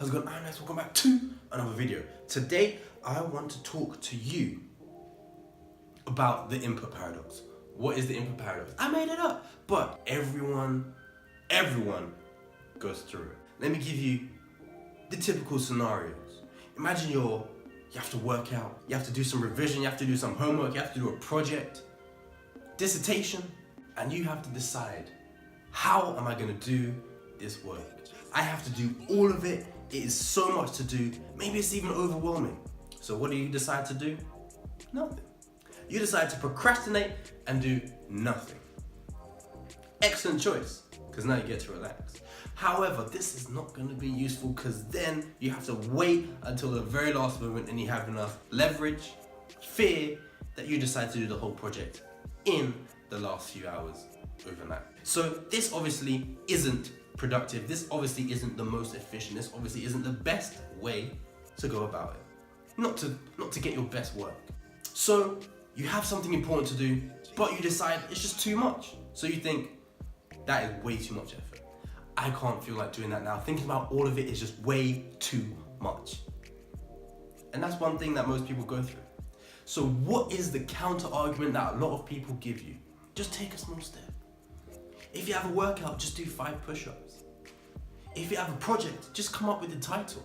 How's it going? I'm Alex, welcome back to another video. Today, I want to talk to you about the input paradox. What is the input paradox? I made it up, but everyone goes through it. Let me give you the typical scenarios. Imagine you have to work out, you have to do some revision, you have to do some homework, you have to do a project, dissertation, and you have to decide, how am I gonna do this work? I have to do all of it. It is so much to do. Maybe it's even overwhelming. So what do you decide to do? Nothing. You decide to procrastinate and do nothing. Excellent choice, because now you get to relax. However, this is not going to be useful because then you have to wait until the very last moment and you have enough leverage, fear, that you decide to do the whole project in the last few hours overnight. So this obviously isn't productive. This obviously isn't the most efficient. This obviously isn't the best way to go about it. Not to get your best work. So you have something important to do, but you decide it's just too much. So you think, that is way too much effort. I can't feel like doing that now. Thinking about all of it is just way too much. And that's one thing that most people go through. So what is the counter argument that a lot of people give you? Just take a small step. If you have a workout, just do 5 push-ups. If you have a project, just come up with the title.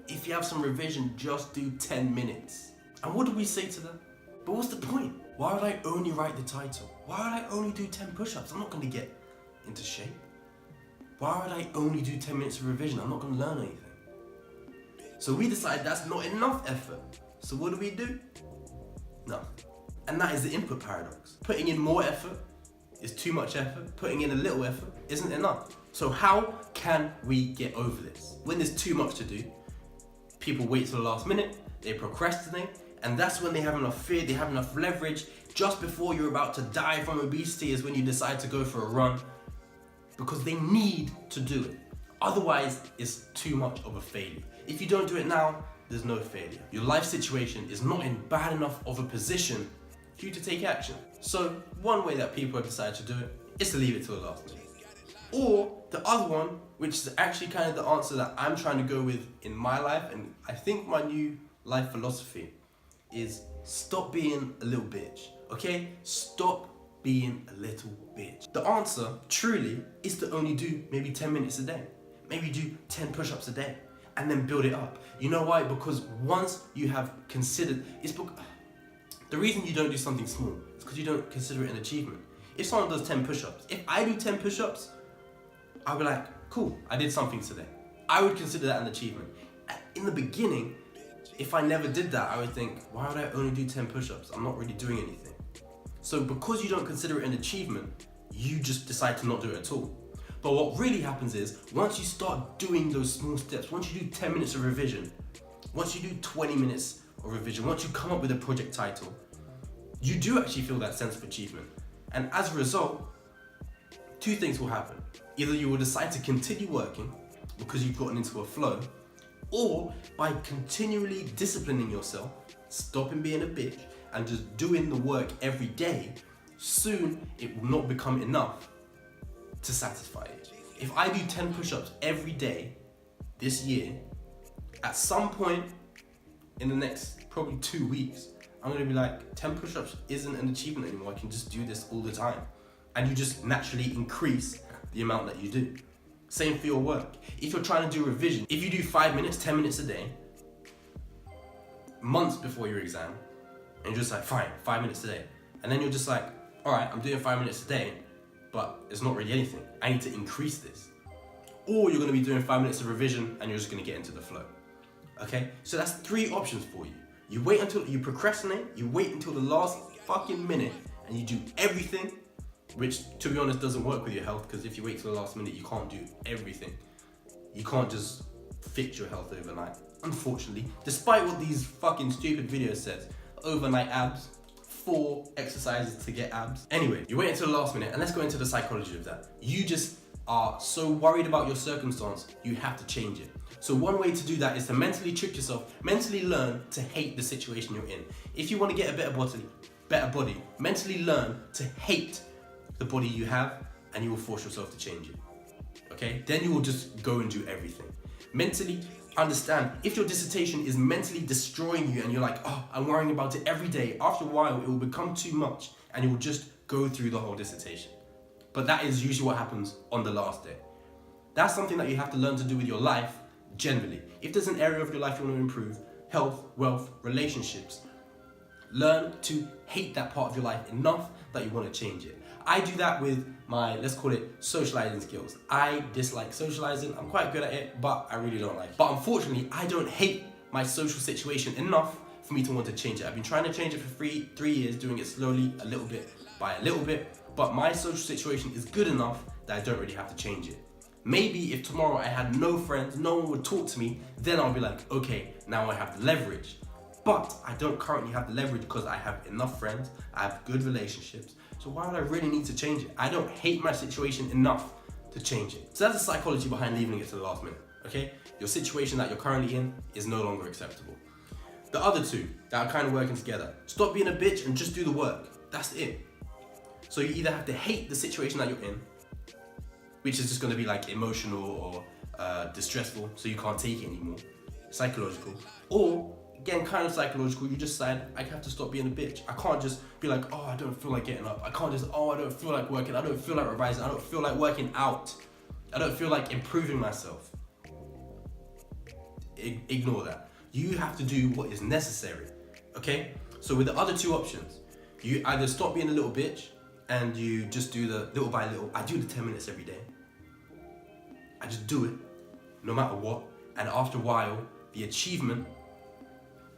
If you have some revision, just do 10 minutes. And what do we say to them? But what's the point? Why would I only write the title? Why would I only do 10 push-ups? I'm not gonna get into shape. Why would I only do 10 minutes of revision? I'm not gonna learn anything. So we decide that's not enough effort. So what do? Nothing. And that is the input paradox. Putting in more effort is too much effort. Putting in a little effort isn't enough. So how can we get over this? When there's too much to do, people wait till the last minute, they procrastinate, and that's when they have enough fear, they have enough leverage. Just before you're about to die from obesity is when you decide to go for a run, because they need to do it. Otherwise, it's too much of a failure. If you don't do it now, there's no failure. Your life situation is not in bad enough of a position for you to take action. So one way that people decide to do it is to leave it till the last minute. Or the other one, which is actually kind of the answer that I'm trying to go with in my life, and I think my new life philosophy is stop being a little bitch, okay? Stop being a little bitch. The answer, truly, is to only do maybe 10 minutes a day. Maybe do 10 push-ups a day and then build it up. You know why? Because once you have considered, the reason you don't do something small is because you don't consider it an achievement. If someone does 10 push-ups, if I do 10 push-ups, I'll be like, cool, I did something today. I would consider that an achievement. In the beginning, if I never did that, I would think, why would I only do 10 push-ups? I'm not really doing anything. So because you don't consider it an achievement, you just decide to not do it at all. But what really happens is, once you start doing those small steps, once you do 10 minutes of revision, once you do 20 minutes of revision, once you come up with a project title, you do actually feel that sense of achievement. And as a result, 2 things will happen. Either you will decide to continue working because you've gotten into a flow, or by continually disciplining yourself, stopping being a bitch, and just doing the work every day, soon it will not become enough to satisfy you. If I do 10 push-ups every day this year, at some point in the next probably 2 weeks, I'm gonna be like, 10 push-ups isn't an achievement anymore. I can just do this all the time. And you just naturally increase the amount that you do. Same for your work. If you're trying to do revision, if you do 5 minutes, 10 minutes a day, months before your exam, and you're just like, fine, 5 minutes a day. And then you're just like, all right, I'm doing 5 minutes a day, but it's not really anything. I need to increase this. Or you're gonna be doing 5 minutes of revision and you're just gonna get into the flow. Okay? So that's 3 options for you. You wait until you procrastinate, you wait until the last fucking minute, and you do everything, which to be honest doesn't work with your health, because if you wait till the last minute, you can't do everything. You can't just fix your health overnight, unfortunately. Despite what these fucking stupid videos says, overnight abs, 4 exercises to get abs. Anyway, you wait until the last minute, and let's go into the psychology of that. You just are so worried about your circumstance, you have to change it. So one way to do that is to mentally trick yourself, mentally learn to hate the situation you're in. If you want to get a better body, mentally learn to hate the body you have, and you will force yourself to change it. Okay? Then you will just go and do everything. Mentally, understand, if your dissertation is mentally destroying you and you're like, oh, I'm worrying about it every day, after a while it will become too much and you will just go through the whole dissertation. But that is usually what happens on the last day. That's something that you have to learn to do with your life generally. If there's an area of your life you want to improve, health, wealth, relationships, learn to hate that part of your life enough that you want to change it. I do that with my, let's call it, socializing skills. I dislike socializing. I'm quite good at it, but I really don't like it. But unfortunately, I don't hate my social situation enough for me to want to change it. I've been trying to change it for three years, doing it slowly, a little bit by a little bit, but my social situation is good enough that I don't really have to change it. Maybe if tomorrow I had no friends, no one would talk to me, then I'll be like, okay, now I have the leverage. But I don't currently have the leverage because I have enough friends, I have good relationships, so why would I really need to change it? I don't hate my situation enough to change it. So that's the psychology behind leaving it to the last minute, okay? Your situation that you're currently in is no longer acceptable. The other two that are kind of working together, stop being a bitch and just do the work. That's it. So you either have to hate the situation that you're in, which is just going to be like emotional or distressful, so you can't take it anymore, psychological, or again, kind of psychological, you just decide, I have to stop being a bitch. I can't just be like, oh, I don't feel like getting up. I can't just, oh, I don't feel like working. I don't feel like revising. I don't feel like working out. I don't feel like improving myself. Ignore that. You have to do what is necessary, okay? So with the other two options, you either stop being a little bitch and you just do the little by little. I do the 10 minutes every day. I just do it, no matter what. And after a while, the achievement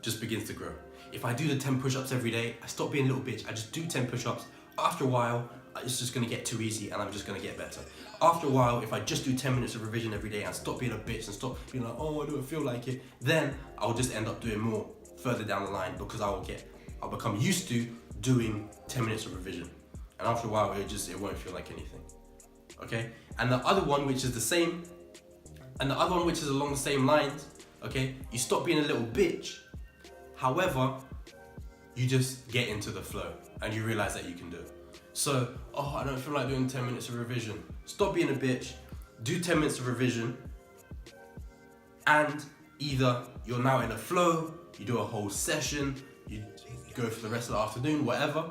just begins to grow. If I do the 10 push-ups every day, I stop being a little bitch. I just do 10 push-ups. After a while, it's just gonna get too easy and I'm just gonna get better. After a while, if I just do 10 minutes of revision every day and stop being a bitch and stop being like, oh, I don't feel like it, then I'll just end up doing more further down the line because I'll become used to doing 10 minutes of revision. And after a while, it won't feel like anything, okay? And the other one, which is the same, and the other one, which is along the same lines, okay? You stop being a little bitch. However, you just get into the flow and you realize that you can do it. So, oh, I don't feel like doing 10 minutes of revision. Stop being a bitch, do 10 minutes of revision, and either you're now in a flow, you do a whole session, you go for the rest of the afternoon, whatever,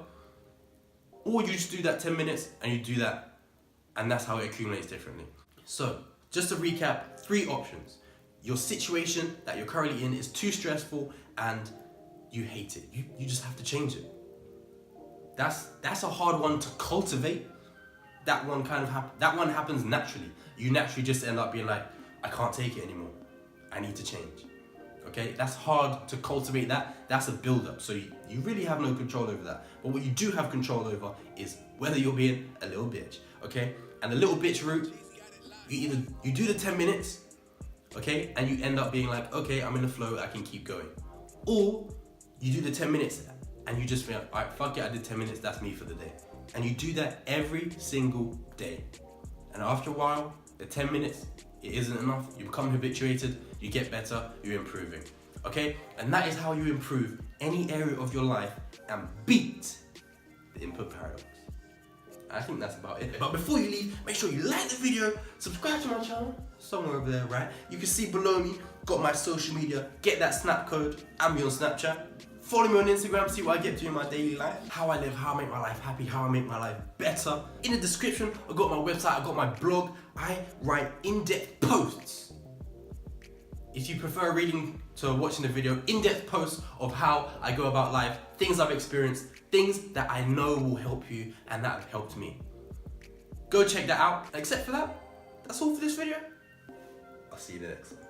or you just do that 10 minutes and you do that, and that's how it accumulates differently. So, just to recap, 3 options. Your situation that you're currently in is too stressful and you hate it. You just have to change it. That's a hard one to cultivate. That one happens naturally. You naturally just end up being like, I can't take it anymore. I need to change. Okay? That's hard to cultivate that. That's a build-up. So you really have no control over that. But what you do have control over is whether you're being a little bitch. Okay? And the little bitch route, you do the 10 minutes, okay, and you end up being like, okay, I'm in the flow, I can keep going. Or you do the 10 minutes and you just feel like, all right, fuck it, I did 10 minutes, that's me for the day. And you do that every single day. And after a while, the 10 minutes, it isn't enough. You become habituated, you get better, you're improving, okay? And that is how you improve any area of your life and beat the input paradox. I think that's about it. But before you leave, make sure you like the video, subscribe to my channel, somewhere over there, right? You can see below me, got my social media, get that snap code, and be on Snapchat. Follow me on Instagram, see what I get to in my daily life, how I live, how I make my life happy, how I make my life better. In the description, I got my website, I got my blog. I write in-depth posts. If you prefer reading to watching the video, in-depth posts of how I go about life, things I've experienced, things that I know will help you and that have helped me. Go check that out. Except for that, that's all for this video. I'll see you in the next one.